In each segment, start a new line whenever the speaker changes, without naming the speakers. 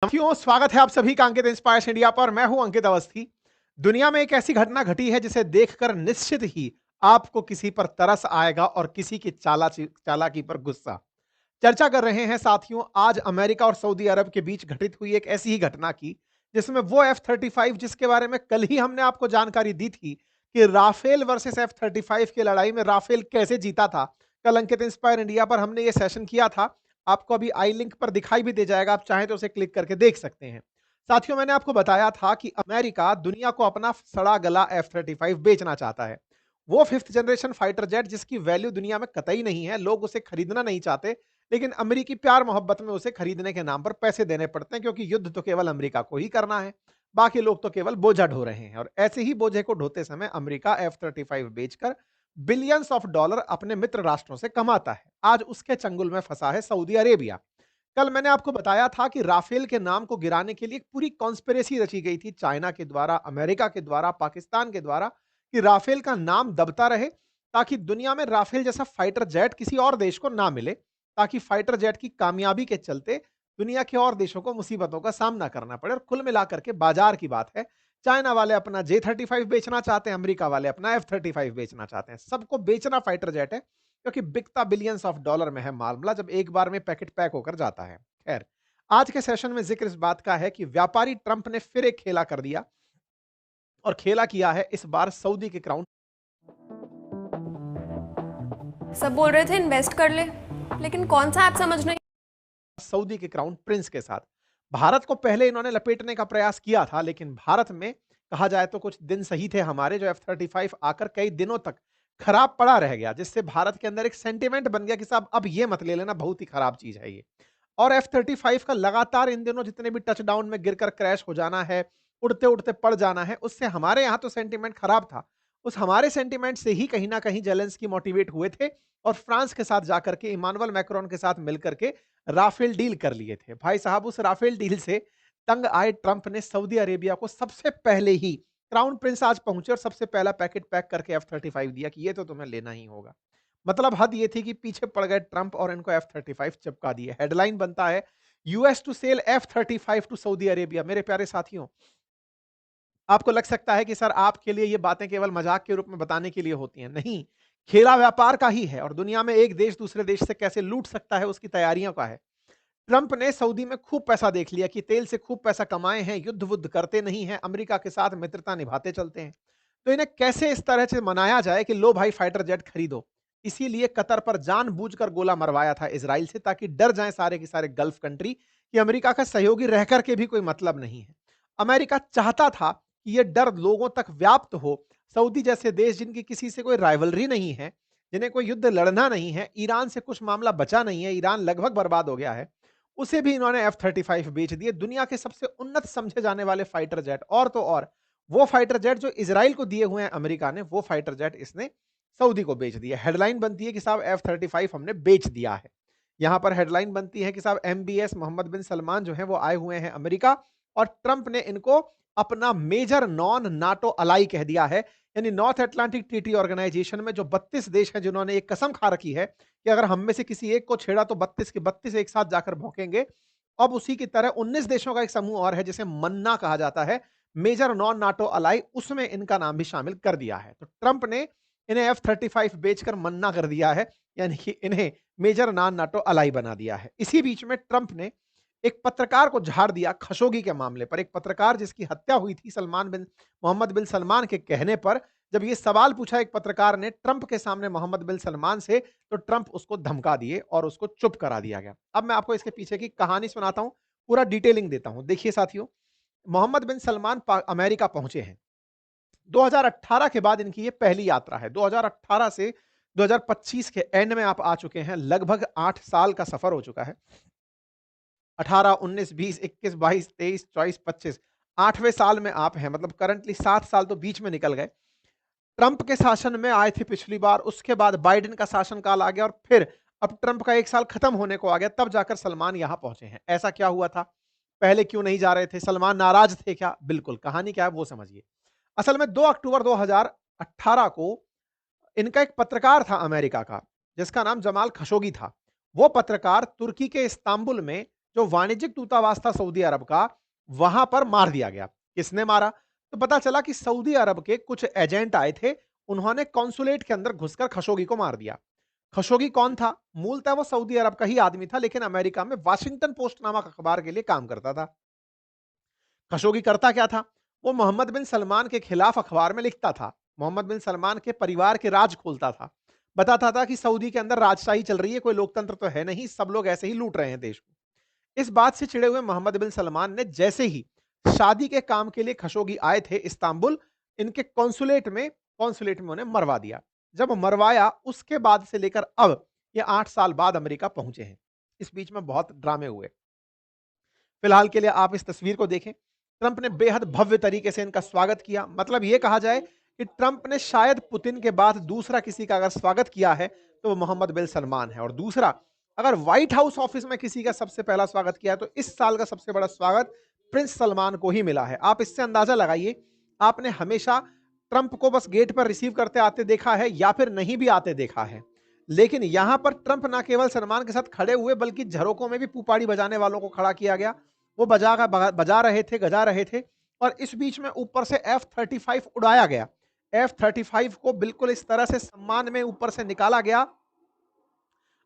साथियों, स्वागत है आप सभी का अंकित इंस्पायर्स इंडिया पर। मैं हूं अंकित अवस्थी। दुनिया में एक ऐसी घटना घटी है जिसे देखकर निश्चित ही आपको किसी पर तरस आएगा और किसी की चालाकी पर गुस्सा। चर्चा कर रहे हैं साथियों आज अमेरिका और सऊदी अरब के बीच घटित हुई एक ऐसी ही घटना की जिसमें वो F-35 जिसके बारे में कल ही हमने आपको जानकारी दी थी कि राफेल वर्सेस F-35 की लड़ाई में राफेल कैसे जीता था। कल अंकित इंस्पायर इंडिया पर हमने ये सेशन किया था। आपको अभी आई लिंक पर दिखाई भी दे जाएगा, आप चाहें तो उसे क्लिक करके देख सकते हैं। साथियों, मैंने आपको बताया था कि अमेरिका दुनिया को अपना सड़ा गला F-35 बेचना चाहता है। वो फिफ्थ जनरेशन फाइटर जेट जिसकी वैल्यू दुनिया में कतई नहीं है, लोग उसे खरीदना नहीं चाहते, लेकिन अमेरिकी प्यार मोहब्बत में उसे खरीदने के नाम पर पैसे देने पड़ते हैं, क्योंकि युद्ध तो केवल अमेरिका को ही करना है। बाकी लोग तो केवल बोझा ढो रहे हैं, और ऐसे ही बोझे को ढोते समय अमेरिका F-35 बेचकर बिलियंस ऑफ डॉलर अपने मित्र राष्ट्रों से कमाता है। आज उसके चंगुल में फंसा है सऊदी अरेबिया। कल मैंने आपको बताया था कि राफेल के नाम को गिराने के लिए एक पूरी कॉन्स्पिरेसी रची गई थी, चाइना के द्वारा, अमेरिका के द्वारा, पाकिस्तान के द्वारा, कि राफेल का नाम दबता रहे ताकि दुनिया में राफेल जैसा फाइटर जेट किसी और देश को ना मिले, ताकि फाइटर जेट की कामयाबी के चलते दुनिया के और देशों को मुसीबतों का सामना करना पड़े। और कुल मिलाकर के बाजार की बात है, चाइना वाले अपना J-35 बेचना चाहते हैं, अमेरिका वाले अपना F-35 बेचना चाहते हैं। सबको बेचना फाइटर जेट है, क्योंकि बिकता बिलियंस ऑफ डॉलर में है मामला जब एक बार में पैकेट पैक होकर जाता है। खैर, आज के सेशन में जिक्र इस बात का है कि व्यापारी ट्रंप ने फिर एक खेला कर दिया, और खेला किया है इस बार सऊदी के क्राउन।
सब बोल रहे थे इन्वेस्ट कर ले, लेकिन कौन सा ऐप समझ नहीं।
सऊदी के क्राउन प्रिंस के साथ भारत को पहले इन्होंने लपेटने का प्रयास किया था, लेकिन भारत में कहा जाए तो कुछ दिन सही थे हमारे, जो F-35 आकर कई दिनों तक खराब पड़ा रह गया, जिससे भारत के अंदर एक सेंटिमेंट बन गया कि साहब अब ये मत ले लेना, बहुत ही खराब चीज है ये। और F-35 का लगातार इन दिनों जितने भी टचडाउन में गिरकर क्रैश हो जाना है, उड़ते उड़ते पड़ जाना है, उससे हमारे यहाँ तो सेंटिमेंट खराब था। उस हमारे सेंटिमेंट से ही कहीं ना कहीं जेलेंस्की मोटिवेट हुए थे, और फ्रांस के साथ जाकर के, इमानुअल मैक्रोन के साथ मिलकर के राफेल डील कर लिए थे। भाई साहब, उस राफेल डील से तंग आए ट्रंप ने सऊदी अरेबिया को सबसे पहले ही, क्राउन प्रिंस आज पहुंचे और सबसे पहला पैकेट पैक करके F-35 दिया कि ये तो तुम्हें लेना ही होगा। मतलब हद ये थी कि पीछे पड़ गए ट्रंप और इनको F-35 चिपका दिए। हेडलाइन बनता है, US to sell F-35 to Saudi Arabia. मेरे प्यारे साथियों, आपको लग सकता है कि सर आपके लिए ये बातें केवल मजाक के रूप में बताने के लिए होती हैं। नहीं, खेला व्यापार का ही है, और दुनिया में एक देश दूसरे देश से कैसे लूट सकता है उसकी तैयारियों का है। ट्रंप ने सऊदी में खूब पैसा देख लिया कि तेल से खूब पैसा कमाए हैं, युद्ध वुद्ध करते नहीं हैं, अमेरिका के साथ मित्रता निभाते चलते हैं। तो इन्हें कैसे इस तरह से मनाया जाए कि लो भाई फाइटर जेट खरीदो। इसीलिए कतर पर जानबूझकर गोला मरवाया था इजराइल से, ताकि डर जाएं सारे के सारे गल्फ कंट्री कि अमेरिका का सहयोगी रह करके भी कोई मतलब नहीं है। अमेरिका चाहता था कि यह डर लोगों तक व्याप्त हो। सऊदी जैसे देश जिनकी किसी से कोई राइवलरी नहीं है, जिन्हें कोई युद्ध लड़ना नहीं है, ईरान से कुछ मामला बचा नहीं है, ईरान लगभग बर्बाद हो गया है, उसे भी इन्होंने F-35 बेच दिए। दुनिया के सबसे उन्नत समझे जाने वाले फाइटर जेट, और तो और वो फाइटर जेट जो इजराइल को दिए हुए हैं अमेरिका ने, वो फाइटर जेट इसने सऊदी को बेच दिया। हेडलाइन बनती है कि साहब F-35 हमने बेच दिया है। यहां पर हेडलाइन बनती है कि साहब MBS मोहम्मद बिन सलमान जो है वो आए हुए हैं अमेरिका, और ट्रंप ने इनको अपना मेजर नॉन नाटो अलाई कह दिया है। यानी नॉर्थ अटलांटिक ट्रीटी ऑर्गेनाइजेशन में जो 32 देश हैं जिन्होंने एक कसम खा रखी है कि अगर हम में से किसी एक को छेड़ा तो 32 के 32 एक साथ जाकर भौंकेंगे। अब उसी की तरह 19 देशों का एक समूह और है जिसे मन्ना कहा जाता है, मेजर नॉन नाटो अलाई, उसमें इनका नाम भी शामिल कर दिया है। तो ट्रंप ने इन्हें F-35 बेचकर मन्ना कर दिया है, यानी कि इन्हें मेजर नॉन नाटो अलाई बना दिया है। इसी बीच में ट्रंप ने एक पत्रकार को झाड़ दिया खशोगी के मामले पर। एक पत्रकार जिसकी हत्या हुई थी सलमान बिन मोहम्मद बिन सलमान के कहने पर, जब ये सवाल पूछा एक पत्रकार ने ट्रंप के सामने मोहम्मद बिन सलमान से, तो ट्रंप उसको धमका दिए और उसको चुप करा दिया गया। अब मैं आपको इसके पीछे की कहानी सुनाता हूं, पूरा डिटेलिंग देता हूं। देखिए साथियों, मोहम्मद बिन सलमान अमेरिका पहुंचे हैं 2018 के बाद। इनकी ये पहली यात्रा है। 2018 से 2025 के एंड में आप आ चुके हैं, लगभग 8 साल का सफर हो चुका है। 18, 19, 20, 21, 22, 23, 24, 25, 8वें साल में आप हैं। मतलब करंटली 7 साल तो बीच में निकल गए। ट्रंप के शासन में आए थे पिछली बार, उसके बाद बाइडेन का शासनकाल आ गया, और फिर अब ट्रंप का 1 साल खत्म होने को आ गया, तब जाकर सलमान यहां पहुंचे हैं। ऐसा क्या हुआ था? पहले क्यों नहीं जा रहे थे? सलमान नाराज थे क्या? बिल्कुल, कहानी क्या है वो समझिए। असल में 2 अक्टूबर 2018 को इनका एक पत्रकार था अमेरिका का, जिसका नाम जमाल खशोगी था। वो पत्रकार तुर्की के इस्तांबुल में जो वाणिज्यिक दूतावास था सऊदी अरब का, वहां पर मार दिया गया। किसने मारा? तो पता चला कि सऊदी अरब के कुछ एजेंट आए थे, उन्होंने कॉन्सुलेट के अंदर घुसकर खशोगी को मार दिया। खशोगी कौन था? मूलतः वो सऊदी अरब का ही आदमी था, लेकिन अमेरिका में वाशिंगटन पोस्ट नामक अखबार के लिए काम करता था। खशोगी करता क्या था? वो मोहम्मद बिन सलमान के खिलाफ अखबार में लिखता था, मोहम्मद बिन सलमान के परिवार के राज खोलता था, बताता था कि सऊदी के अंदर राजशाही चल रही है, कोई लोकतंत्र तो है नहीं, सब लोग ऐसे ही लूट रहे हैं देश को। इस बात से चिढ़े हुए मोहम्मद बिन सलमान ने जैसे ही शादी के काम के लिए खशोगी आए थे इस्तांबुल, इनके कॉन्सुलेट में उन्हें मरवा दिया। जब मरवाया, उसके बाद से लेकर अब ये 8 साल बाद अमेरिका पहुंचे हैं। इस बीच में बहुत ड्रामे हुए। फिलहाल के लिए आप इस तस्वीर को देखें। ट्रंप ने बेहद भव्य तरीके से इनका स्वागत किया। मतलब यह कहा जाए कि ट्रंप ने शायद पुतिन के बाद दूसरा किसी का अगर स्वागत किया है तो वो मोहम्मद बिन सलमान है। और दूसरा, अगर व्हाइट हाउस ऑफिस में किसी का सबसे पहला स्वागत किया है तो इस साल का सबसे बड़ा स्वागत प्रिंस सलमान को ही मिला है। आप इससे अंदाजा लगाइए, आपने हमेशा ट्रंप को बस गेट पर रिसीव करते आते देखा है या फिर नहीं भी आते देखा है, लेकिन यहां पर ट्रंप ना केवल सलमान के साथ खड़े हुए बल्कि झरोकों में भी पुपाड़ी बजाने वालों को खड़ा किया गया। वो बजा रहे थे, गजा रहे थे। और इस बीच में ऊपर से F-35 उड़ाया गया। F-35 को बिल्कुल इस तरह से सम्मान में ऊपर से निकाला गया।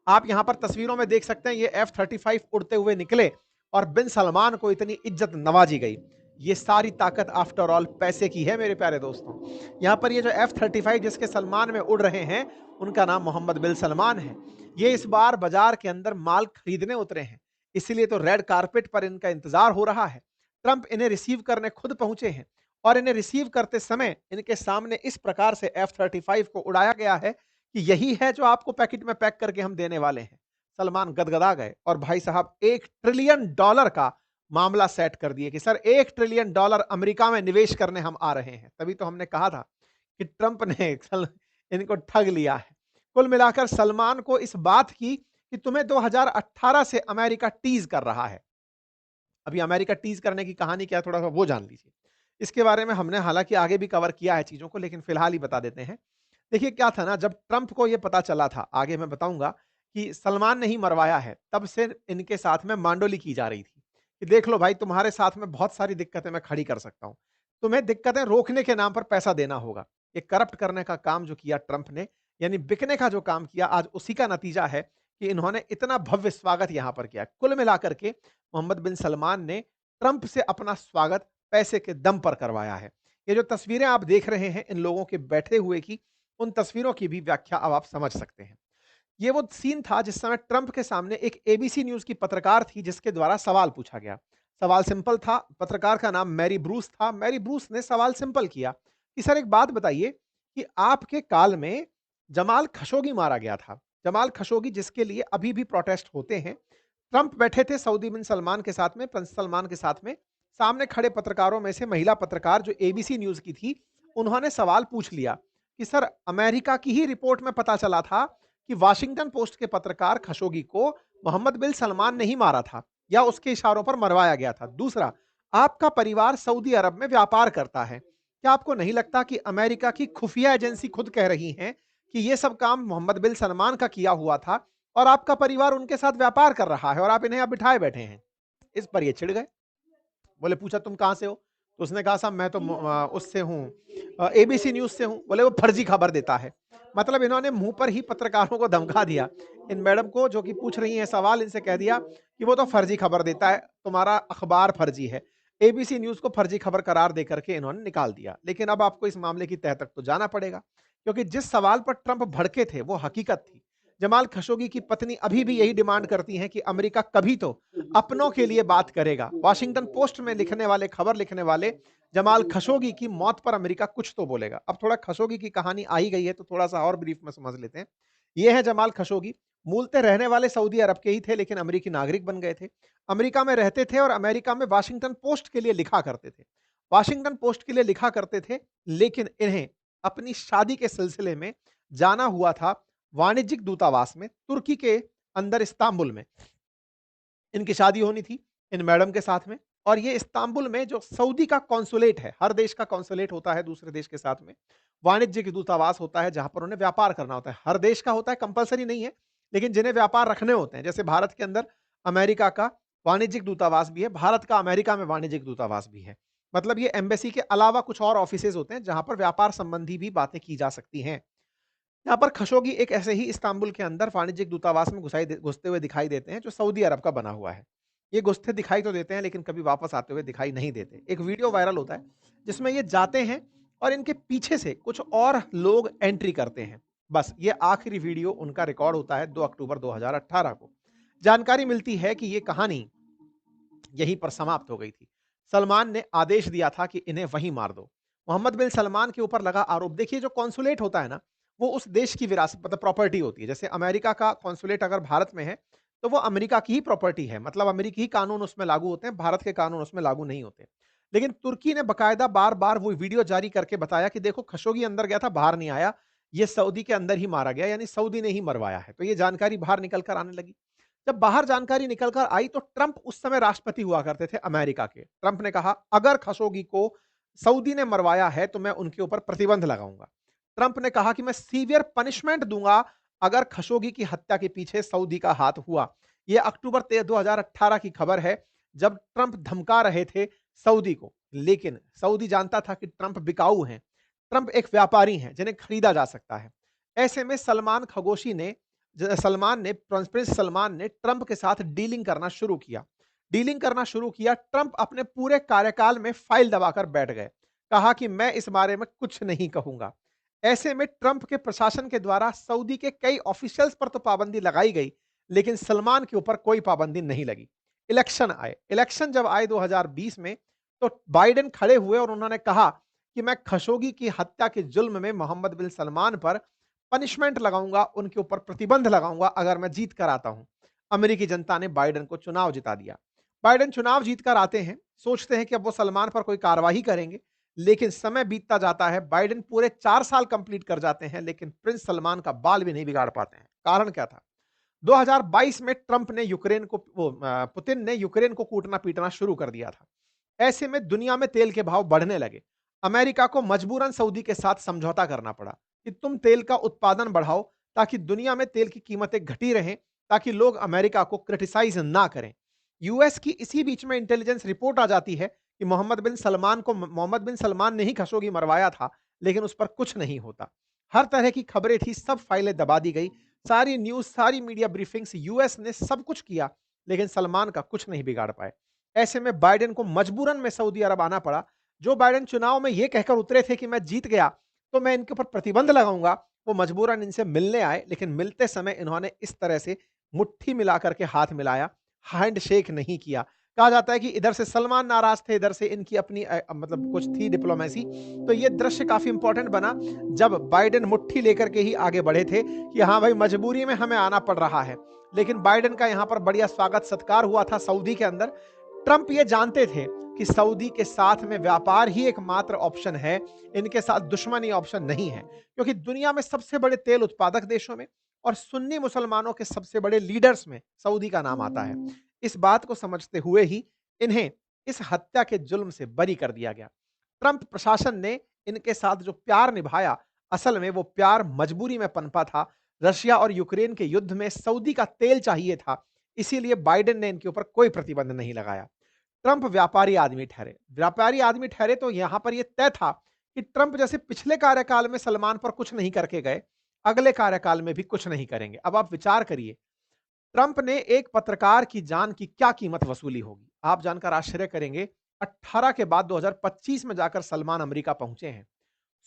आप यहां पर तस्वीरों में देख सकते हैं, ये F-35 उड़ते हुए निकले और बिन सलमान को इतनी इज्जत नवाजी गई। ये सारी ताकत आफ्टर ऑल पैसे की है मेरे प्यारे दोस्तों। यहां पर ये जो F-35 जिसके सलमान में उड़ रहे हैं, उनका नाम मोहम्मद बिन सलमान है। ये इस बार बाजार के अंदर माल खरीदने उतरे हैं, इसलिए तो रेड कारपेट पर इनका इंतजार हो रहा है। ट्रंप इन्हें रिसीव करने खुद पहुंचे हैं और इन्हें रिसीव करते समय इनके सामने इस प्रकार से F-35 को उड़ाया गया है कि यही है जो आपको पैकेट में पैक करके हम देने वाले हैं। सलमान गदगदा गए और भाई साहब $1 ट्रिलियन का मामला सेट कर दिए कि सर $1 ट्रिलियन अमेरिका में निवेश करने हम आ रहे हैं। तभी तो हमने कहा था कि ट्रंप ने इनको ठग लिया है। कुल मिलाकर सलमान को इस बात की कि तुम्हें 2018 से अमेरिका टीज कर रहा है। अभी अमेरिका टीज करने की कहानी क्या है, थोड़ा सा वो जान लीजिए। इसके बारे में हमने हालांकि आगे भी कवर किया है चीजों को, लेकिन फिलहाल ही बता देते हैं। देखिए क्या था ना, जब ट्रंप को यह पता चला था, आगे मैं बताऊंगा, कि सलमान ने ही मरवाया है, तब से इनके साथ में मांडोली की जा रही थी कि देख लो भाई, तुम्हारे साथ में बहुत सारी दिक्कतें मैं खड़ी कर सकता हूं, तुम्हें दिक्कतें रोकने के नाम पर पैसा देना होगा। ये करप्ट करने का काम जो किया ट्रंप ने, यानी बिकने का जो काम किया, आज उसी का नतीजा है कि इन्होंने इतना भव्य स्वागत यहां पर किया। कुल मिलाकर के मोहम्मद बिन सलमान ने ट्रंप से अपना स्वागत पैसे के दम पर करवाया है। ये जो तस्वीरें आप देख रहे हैं इन लोगों के बैठे हुए की, उन तस्वीरों की भी व्याख्या अब आप समझ सकते हैं। ये वो सीन था जिस समय ट्रंप के सामने एक एबीसी न्यूज की पत्रकार थी जिसके द्वारा सवाल पूछा गया। सवाल सिंपल था, पत्रकार का नाम मैरी ब्रूस था। मैरी ब्रूस ने सवाल सिंपल किया कि सर एक बात बताइए कि आपके काल में जमाल खशोगी मारा गया था, जमाल खशोगी जिसके लिए अभी भी प्रोटेस्ट होते हैं। ट्रंप बैठे थे सऊदी बिन सलमान के साथ में, प्रिंस सलमान के साथ में। सामने खड़े पत्रकारों में से महिला पत्रकार जो एबीसी न्यूज की थी, उन्होंने सवाल पूछ लिया कि सर अमेरिका की ही रिपोर्ट में पता चला था कि वाशिंगटन पोस्ट के पत्रकार खशोगी को मोहम्मद बिन सलमान ने ही मारा था या उसके इशारों पर मरवाया गया था। दूसरा, आपका परिवार सऊदी अरब में व्यापार करता है, क्या आपको नहीं लगता कि अमेरिका की खुफिया एजेंसी खुद कह रही हैं कि यह सब काम मोहम्मद बिन सलमान का किया हुआ था और आपका परिवार उनके साथ व्यापार कर रहा है और आप इन्हें अब बिठाए बैठे हैं? इस पर ये चिढ़ गए। बोले पूछा तुम कहां से हो? तो उसने कहा साहब मैं तो उससे हूं, एबीसी न्यूज से हूं। बोले वो फर्जी खबर देता है। मतलब इन्होंने मुंह पर ही पत्रकारों को धमका दिया। इन मैडम को जो कि पूछ रही हैं सवाल, इनसे कह दिया कि वो तो फर्जी खबर देता है, तुम्हारा अखबार फर्जी है। एबीसी न्यूज को फर्जी खबर करार देकर के इन्होंने निकाल दिया। लेकिन अब आपको इस मामले की तह तक तो जाना पड़ेगा, क्योंकि जिस सवाल पर ट्रंप भड़के थे वो हकीकत थी। जमाल खशोगी की पत्नी अभी भी यही डिमांड करती हैं कि अमेरिका कभी तो अपनों के लिए बात करेगा। वाशिंगटन पोस्ट में लिखने वाले, खबर लिखने वाले जमाल खशोगी की मौत पर अमेरिका कुछ तो बोलेगा। अब थोड़ा खशोगी की कहानी आ ही गई है तो थोड़ा सा और ब्रीफ में समझ लेते हैं। ये है जमाल खशोगी। मूलतः रहने वाले सऊदी अरब के ही थे, लेकिन अमेरिकी नागरिक बन गए थे। अमेरिका में रहते थे और अमेरिका में वाशिंगटन पोस्ट के लिए लिखा करते थे। वाशिंगटन पोस्ट के लिए लिखा करते थे, लेकिन इन्हें अपनी शादी के सिलसिले में जाना हुआ था वाणिज्यिक दूतावास में, तुर्की के अंदर इस्तांबुल में इनकी शादी होनी थी इन मैडम के साथ में। और ये इस्तांबुल में जो सऊदी का कॉन्सुलेट है, हर देश का कॉन्सुलेट होता है दूसरे देश के साथ में, वाणिज्य की दूतावास होता है जहां पर उन्हें व्यापार करना होता है। हर देश का होता है, कंपलसरी नहीं है, लेकिन जिन्हें व्यापार रखने होते हैं, जैसे भारत के अंदर अमेरिका का वाणिज्यिक दूतावास भी है, भारत का अमेरिका में वाणिज्यिक दूतावास भी है। मतलब ये एम्बेसी के अलावा कुछ और ऑफिसेज होते हैं जहां पर व्यापार संबंधी भी बातें की जा सकती हैं। यहाँ पर खशोगी एक ऐसे ही इस्तांबुल के अंदर वाणिज्यिक दूतावास में घुसते हुए दिखाई देते हैं जो सऊदी अरब का बना हुआ है। ये घुसते दिखाई तो देते हैं लेकिन कभी वापस आते हुए दिखाई नहीं देते। एक वीडियो वायरल होता है जिसमें ये जाते हैं और इनके पीछे से कुछ और लोग एंट्री करते हैं। बस ये आखिरी वीडियो उनका रिकॉर्ड होता है 2 अक्टूबर 2018 को। जानकारी मिलती है कि ये कहानी यहीं पर समाप्त हो गई थी। सलमान ने आदेश दिया था कि इन्हें वहीं मार दो। मोहम्मद बिन सलमान के ऊपर लगा आरोप, देखिए जो कॉन्सुलेट होता है ना, वो उस देश की विरासत मतलब प्रॉपर्टी होती है। जैसे अमेरिका का कॉन्सुलेट अगर भारत में है, तो वो अमेरिका की ही प्रॉपर्टी है, मतलब अमेरिकी ही कानून उसमें लागू होते हैं, भारत के कानून उसमें लागू नहीं होते। लेकिन तुर्की ने बकायदा बार-बार वो वीडियो जारी करके बताया कि देखो खशोगी अंदर गया था, बाहर नहीं आया, ये सऊदी के अंदर ही मारा गया, यानी सऊदी ने ही मरवाया है। तो ये जानकारी बाहर निकल कर आने लगी। जब बाहर जानकारी निकल कर आई तो ट्रंप उस समय राष्ट्रपति हुआ करते थे अमेरिका के। ट्रंप ने कहा अगर खशोगी को सऊदी ने मरवाया है तो मैं उनके ऊपर प्रतिबंध लगाऊंगा। ट्रंप ने कहा कि मैं सीवियर पनिशमेंट दूंगा अगर खशोगी की हत्या के पीछे सऊदी का हाथ हुआ। यह अक्टूबर 2018 की खबर है जब ट्रंप धमका रहे थे सऊदी को। लेकिन सऊदी जानता था कि ट्रंप बिकाऊ हैं, ट्रंप एक व्यापारी हैं जिन्हें खरीदा जा सकता है। ऐसे में सलमान ने प्रिंस सलमान ने ट्रंप के साथ डीलिंग करना शुरू किया। ट्रंप अपने पूरे कार्यकाल में फाइल दबाकर बैठ गए। कहा कि मैं इस बारे में कुछ नहीं कहूंगा। ऐसे में ट्रंप के प्रशासन के द्वारा सऊदी के कई ऑफिशियल्स पर तो पाबंदी लगाई गई, लेकिन सलमान के ऊपर कोई पाबंदी नहीं लगी। इलेक्शन जब आए 2020 में, तो बाइडेन खड़े हुए और उन्होंने कहा कि मैं खशोगी की हत्या के जुल्म में मोहम्मद बिन सलमान पर पनिशमेंट लगाऊंगा, उनके ऊपर प्रतिबंध लगाऊंगा अगर मैं जीत कर आता हूं। अमेरिकी जनता ने बाइडेन को चुनाव जिता दिया। बाइडेन चुनाव जीतकर आते हैं, सोचते हैं कि अब वो सलमान पर कोई कार्रवाई करेंगे, लेकिन समय बीतता जाता है। बाइडेन पूरे 4 साल कंप्लीट कर जाते हैं, लेकिन प्रिंस सलमान का बाल भी नहीं बिगाड़ पाते हैं। कारण क्या था? 2022 में ट्रंप ने पुतिन ने यूक्रेन को कूटना पीटना शुरू कर दिया था। ऐसे में दुनिया में तेल के भाव बढ़ने लगे। अमेरिका को मजबूरन सऊदी के साथ समझौता करना पड़ा कि तुम तेल का उत्पादन बढ़ाओ ताकि दुनिया में तेल की कीमतें घटी रहें, ताकि लोग अमेरिका को क्रिटिसाइज ना करें। यूएस की इसी बीच में इंटेलिजेंस रिपोर्ट आ जाती है कि मोहम्मद बिन सलमान ने ही खशोगी मरवाया था, लेकिन उस पर कुछ नहीं होता। हर तरह की खबरें थी, सब फाइलें दबा दी गई। सारी न्यूज़, सारी मीडिया ब्रीफिंग्स, यूएस ने सब कुछ किया, लेकिन सलमान का कुछ नहीं बिगाड़ पाए। ऐसे में बाइडेन को मजबूरन में सऊदी अरब आना पड़ा। जो बाइडेन चुनाव में ये कहकर उतरे थे कि मैं जीत गया, तो मैं इनके ऊपर प्रतिबंध लगाऊँगा, वो मजबूरन इनसे मिलने आए, लेकिन मिलते समय इन्होंने इस तरह से मुट्ठी मिला कर के हाथ मिलाया, हैंडशेक नहीं किया। कहा जाता है कि इधर से सलमान नाराज़ थे, इधर से इनकी अपनी मतलब कुछ थी डिप्लोमेसी। तो ये दृश्य काफ़ी इंपॉर्टेंट बना जब बाइडेन मुट्ठी लेकर के ही आगे बढ़े थे कि हाँ भाई, मजबूरी में हमें आना पड़ रहा है। लेकिन बाइडेन का यहाँ पर बढ़िया स्वागत सत्कार हुआ था सऊदी के अंदर। ट्रंप ये जानते थे कि सऊदी के साथ में व्यापार ही एकमात्र ऑप्शन है, इनके साथ दुश्मनी ऑप्शन नहीं है। क्योंकि दुनिया में सबसे बड़े तेल उत्पादक देशों में और सुन्नी मुसलमानों के सबसे बड़े लीडर्स में सऊदी का नाम आता है। इस बात को समझते हुए ही इन्हें इस हत्या के जुल्म से बरी कर दिया गया। ट्रंप प्रशासन ने इनके साथ जो प्यार निभाया, असल में वो प्यार मजबूरी में पनपा था। रशिया और यूक्रेन के युद्ध में सऊदी का तेल चाहिए था, इसीलिए बाइडेन ने इनके ऊपर कोई प्रतिबंध नहीं लगाया। ट्रंप व्यापारी आदमी ठहरे तो यहां पर यह तय था कि ट्रंप जैसे पिछले कार्यकाल में सलमान पर कुछ नहीं करके गए, अगले कार्यकाल में भी कुछ नहीं करेंगे। अब आप विचार करिए, ट्रंप ने एक पत्रकार की जान की क्या कीमत वसूली होगी? आप जानकर आश्चर्य करेंगे, 18 के बाद 2025 में जाकर सलमान अमेरिका पहुंचे हैं।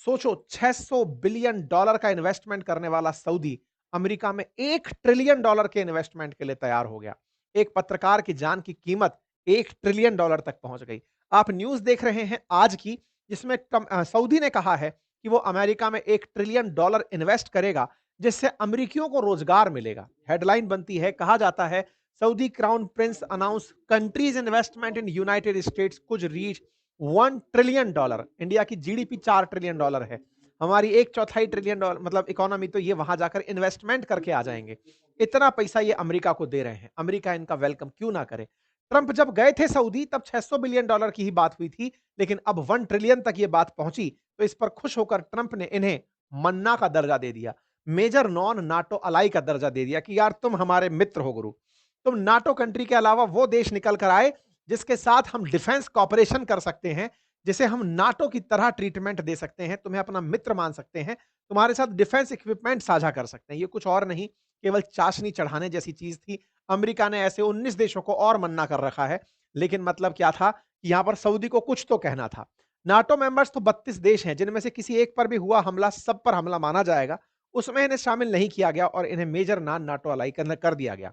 सोचो, $600 बिलियन का इन्वेस्टमेंट करने वाला सऊदी अमेरिका में $1 ट्रिलियन के इन्वेस्टमेंट के लिए तैयार हो गया। एक पत्रकार की जान की कीमत $1 ट्रिलियन तक पहुंच गई। आप न्यूज़ देख रहे हैं आज की, जिसमें सऊदी ने कहा है कि वो अमेरिका में $1 ट्रिलियन इन्वेस्ट करेगा, जिससे अमेरिकियों को रोजगार मिलेगा। हेडलाइन बनती है, कहा जाता है Saudi crown Prince announce countries investment in United states कुछ रीच $1 ट्रिलियन। इंडिया की जीडीपी $4 ट्रिलियन है। हमारी 1/4 ट्रिलियन डॉलर मतलब इकोनॉमी, तो ये वहां जाकर इन्वेस्टमेंट करके आ जाएंगे। इतना पैसा ये अमेरिका को दे रहे हैं, अमेरिका इनका वेलकम क्यों ना करे? ट्रंप जब गए थे सऊदी तब $600 बिलियन की ही बात हुई थी, लेकिन अब 1 ट्रिलियन तक ये बात पहुंची, तो इस पर खुश होकर ट्रंप ने इन्हें मन्ना का दर्जा दे दिया, मेजर नॉन नाटो अलाई का दर्जा दे दिया कि यार तुम हमारे मित्र हो गुरु। तुम नाटो कंट्री के अलावा वो देश निकल कर आए जिसके साथ हम डिफेंस कॉपरेशन कर सकते हैं, जिसे हम नाटो की तरह ट्रीटमेंट दे सकते हैं, तुम्हें अपना मित्र मान सकते हैं, तुम्हारे साथ डिफेंस इक्विपमेंट साझा कर सकते हैं। ये कुछ और नहीं, केवल चाशनी चढ़ाने जैसी चीज थी। अमेरिका ने ऐसे 19 देशों को और मन्ना कर रखा है, लेकिन मतलब क्या था कि यहां पर सऊदी को कुछ तो कहना था। नाटो मेंबर्स तो 32 देश हैं, जिनमें से किसी एक पर भी हुआ हमला सब पर हमला माना जाएगा। उसमें इन्हें शामिल नहीं किया गया और इन्हें मेजर नॉन नाटो अलाई कर दिया गया।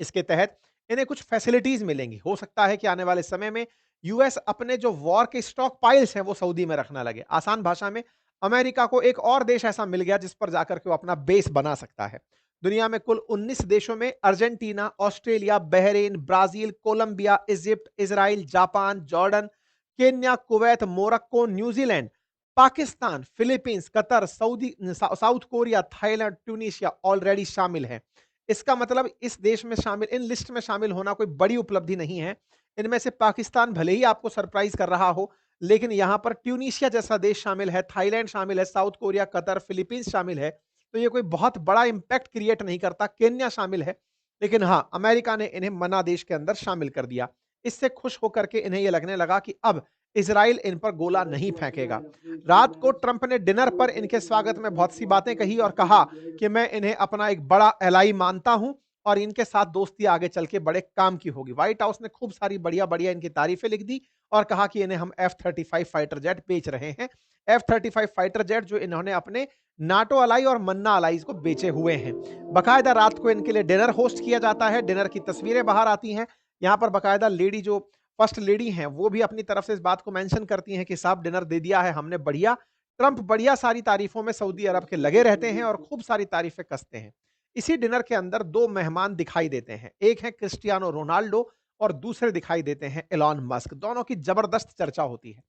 इसके तहत इन्हें कुछ फैसिलिटीज मिलेंगी। हो सकता है कि आने वाले समय में यूएस अपने जो वॉर के स्टॉक पाइल्स हैं वो सऊदी में रखना लगे। आसान भाषा में अमेरिका को एक और देश ऐसा मिल गया जिस पर जाकर के वो अपना बेस बना सकता है। दुनिया में कुल 19 देशों में Argentina, Australia, Bahrain, Brazil, Colombia, Egypt, Israel, Japan, Jordan, Kenya, Kuwait, Morocco, New Zealand, Pakistan, Philippines, Qatar, South Korea, Thailand, Tunisia already शामिल है। इसका मतलब इस देश में शामिल, इन लिस्ट में शामिल होना कोई बड़ी उपलब्धि नहीं है। इनमें से पाकिस्तान भले ही आपको सरप्राइज कर रहा हो, लेकिन यहां पर ट्यूनीशिया जैसा देश शामिल है, थाईलैंड शामिल है, साउथ कोरिया, कतर, फिलीपींस शामिल है। तो ये कोई बहुत बड़ा इंपैक्ट क्रिएट नहीं करता। केन्या शामिल है, लेकिन हाँ, अमेरिका ने इन्हें मना देश के अंदर शामिल कर दिया। इससे खुश होकर के इन्हें यह लगने लगा कि अब इसराइल इन पर गोला नहीं फेंकेगा। रात को ट्रंप ने डिनर पर इनके स्वागत में बहुत सी बातें कही और कहा कि मैं इन्हें अपना एक बड़ा एलाई मानता हूं और इनके साथ दोस्ती आगे चल के बड़े काम की होगी। व्हाइट हाउस ने खूब सारी बढ़िया बढ़िया इनकी तारीफें लिख दी और कहा कि इन्हें हम F-35 फाइटर जेट बेच रहे हैं। F-35 फाइटर जेट जो इन्होंने अपने नाटो अलाई और मन्ना अलाइज को बेचे हुए हैं। बकायदा रात को इनके लिए डिनर होस्ट किया जाता है। डिनर की तस्वीरें बाहर आती हैं। यहाँ पर बकायदा लेडी, जो फर्स्ट लेडी हैं, वो भी अपनी तरफ से इस बात को मेंशन करती हैं कि साहब डिनर दे दिया है हमने बढ़िया। ट्रंप बढ़िया सारी तारीफों में सऊदी अरब के लगे रहते हैं और खूब सारी तारीफें कसते हैं। इसी डिनर के अंदर दो मेहमान दिखाई देते हैं। एक है क्रिस्टियानो रोनाल्डो और दूसरे दिखाई देते हैं एलॉन मस्क। दोनों की जबरदस्त चर्चा होती है।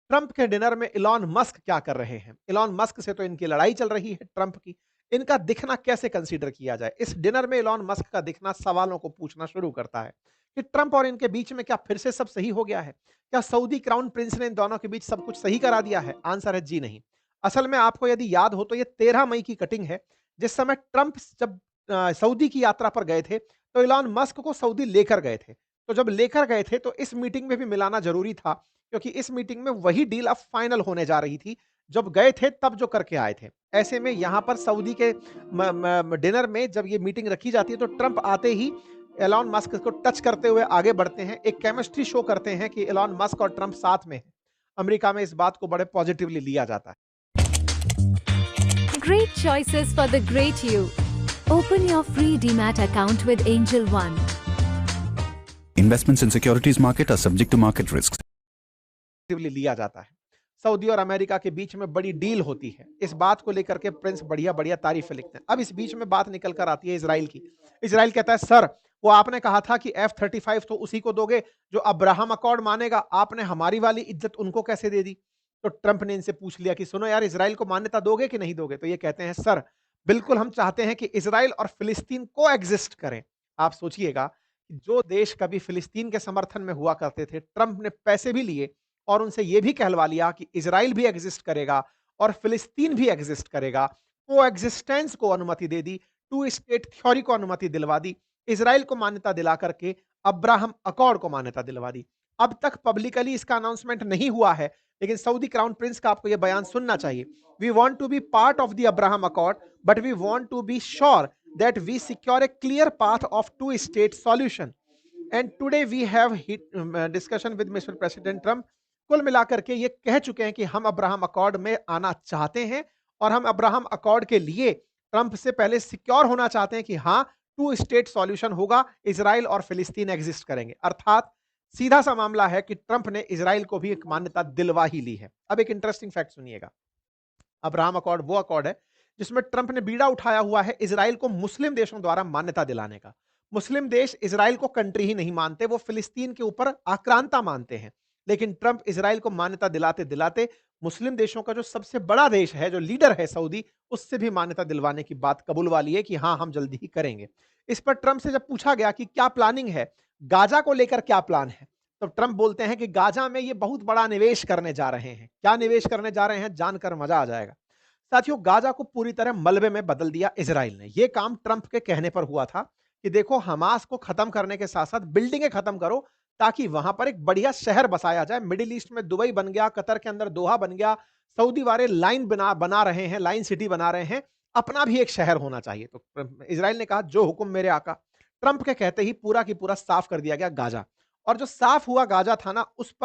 ट्रंप के डिनर में एलॉन मस्क क्या कर रहे हैं? एलॉन मस्क से तो इनकी लड़ाई चल रही है ट्रंप की। इनका दिखना कैसे कंसीडर किया जाए? इस डिनर में एलॉन मस्क का दिखना सवालों को पूछना शुरू करता है कि ट्रंप और इनके बीच में क्या फिर से सब सही हो गया है? क्या सऊदी क्राउन प्रिंस ने इन दोनों के बीच सब कुछ सही करा दिया है? आंसर है जी नहीं। असल में आपको यदि याद हो तो ये 13 मई की कटिंग है, जिस समय ट्रंप जब सऊदी की यात्रा पर गए थे तो इलॉन मस्क को सऊदी लेकर गए थे। तो जब लेकर गए थे तो इस मीटिंग में भी मिलाना जरूरी था, क्योंकि इस मीटिंग में वही डील अब फाइनल होने जा रही थी जब गए थे तब जो करके आए थे। ऐसे में यहां पर सऊदी के डिनर में जब ये मीटिंग रखी जाती है तो ट्रंप आते ही एलॉन मस्क को टच करते हुए आगे बढ़ते हैं। एक केमिस्ट्री शो करते हैं कि एलॉन मस्क और ट्रंप साथ में हैं। अमेरिका में इस बात को बड़े पॉजिटिवली लिया जाता है।
Great choices for the great you. Open your free DMAT account with Angel One.
Investments in securities market are subject to market risks.
लिया जाता है। सऊदी और अमेरिका के बीच में बड़ी डील होती है। इस बात को लेकर के प्रिंस बढ़िया बढ़िया तारीफें लिखते हैं। अब इस बीच में बात निकल कर आती है इजराइल की। इजराइल कहता है सर, वो आपने कहा था कि F-35 तो उसी को दोगे जो अब्राहम अकॉर्ड मानेगा, आपने हमारी वाली इज्जत उनको कैसे दे दी? तो ट्रंप ने इनसे पूछ लिया कि सुनो यार, इजराइल को मान्यता दोगे कि नहीं दोगे? तो ये कहते हैं सर, बिल्कुल हम चाहते हैं कि इजराइल और फिलिस्तीन को एग्जिस्ट करें। आप सोचिएगा, जो देश कभी फिलिस्तीन के समर्थन में हुआ करते थे, ट्रंप ने पैसे भी लिए और उनसे यह भी कहलवा लिया कि इजराइल भी एग्जिस्ट करेगा और फिलिस्तीन भी एग्जिस्ट करेगा। को एग्जिस्टेंस को अनुमति दे दी, टू स्टेट थ्योरी को अनुमति दिलवा दी, इजराइल को मान्यता दिला करके अब्राहम अकॉर्ड को मान्यता दिलवा दी। अब तक पब्लिकली इसका अनाउंसमेंट नहीं हुआ है, लेकिन सऊदी क्राउन प्रिंस का आपको यह बयान सुनना चाहिए। We want to be part of the Abraham Accord, but we want to be sure that we secure a clear path of two state solution and today we have discussion with Mister President Trump. कुल मिलाकर के ये कह चुके हैं कि हम Abraham accord में आना चाहते हैं और हम अब्राहम अकॉर्ड के लिए ट्रंप से पहले सिक्योर होना चाहते हैं कि हाँ, टू स्टेट सॉल्यूशन होगा, इजराइल और फिलिस्तीन एग्जिस्ट करेंगे। अर्थात सीधा सा मामला है कि ट्रंप ने इजराइल को भी एक मान्यता दिलवा ही ली है। अब एक इंटरेस्टिंग फैक्ट सुनिएगा। अब्राहम अकॉर्ड वो अकॉर्ड है जिसमें ट्रंप ने बीड़ा उठाया हुआ है इजराइल को मुस्लिम देशों द्वारा मान्यता दिलाने का। मुस्लिम देश इजराइल को कंट्री ही नहीं मानते, वो फिलिस्तीन के ऊपर आक्रांता मानते हैं। लेकिन ट्रंप इजराइल को मान्यता दिलाते दिलाते मुस्लिम देशों का जो सबसे बड़ा देश है, जो लीडर है सऊदी, उससे भी मान्यता दिलवाने की बात कबूल वाली है कि हाँ, हम जल्दी ही करेंगे। इस पर ट्रंप से जब पूछा गया कि क्या प्लानिंग है, गाजा को लेकर क्या प्लान है, तो ट्रंप बोलते हैं कि गाजा में ये बहुत बड़ा निवेश करने जा रहे हैं। क्या निवेश करने जा रहे हैं, जानकर मजा आ जाएगा। साथियों, गाजा को पूरी तरह मलबे में बदल दिया इजराइल ने। यह काम ट्रंप के कहने पर हुआ था कि देखो हमास को खत्म करने के साथ-साथ बिल्डिंगें खत्म करो, ताकि वहां पर एक बढ़िया शहर बसाया जाए। मिडिल ईस्ट में दुबई बन गया, कतर के अंदर दोहा बन गया, सऊदी वाले लाइन बना बना रहे हैं, लाइन सिटी बना रहे हैं, अपना भी एक शहर होना चाहिए। तो इज़राइल ने कहा जो हुक्म मेरे आका। ट्रंप के कहते ही पूरा की पूरा साफ कर दिया गया गाज़ा, और जो साफ हुआ गाज़ा था ना, उस पर